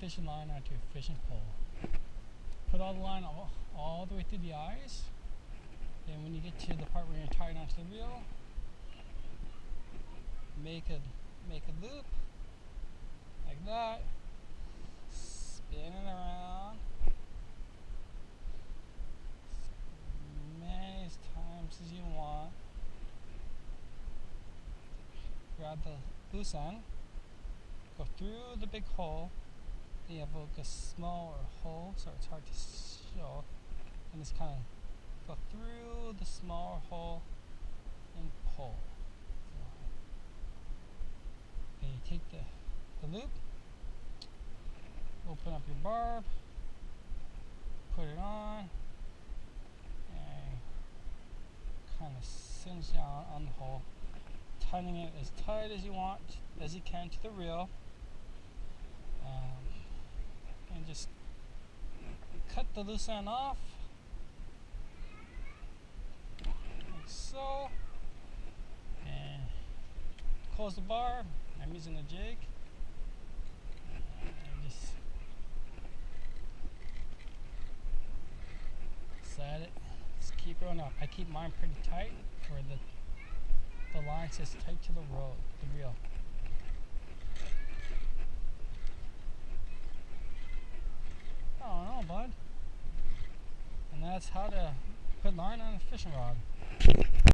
fishing line onto a fishing pole. Put all the line all the way through the eyes. Then when you get to the part where you're tying onto the reel, make a loop like that. Spin it around as many times as you want. Grab the loose end, go through the big hole. Then you have like a smaller hole, so it's hard to show. And just kind of go through the smaller hole and pull. Then you take the loop, open up your barb, put it on, and kind of cinch down on the hole, tightening it as tight as you want, as you can to the reel, and just cut the loose end off, like so, and close the barb. I'm using a jig, and just set it. Just keep rolling up. I keep mine pretty tight where the line says tight to the reel. I don't know, bud. And that's how to put line on a fishing rod.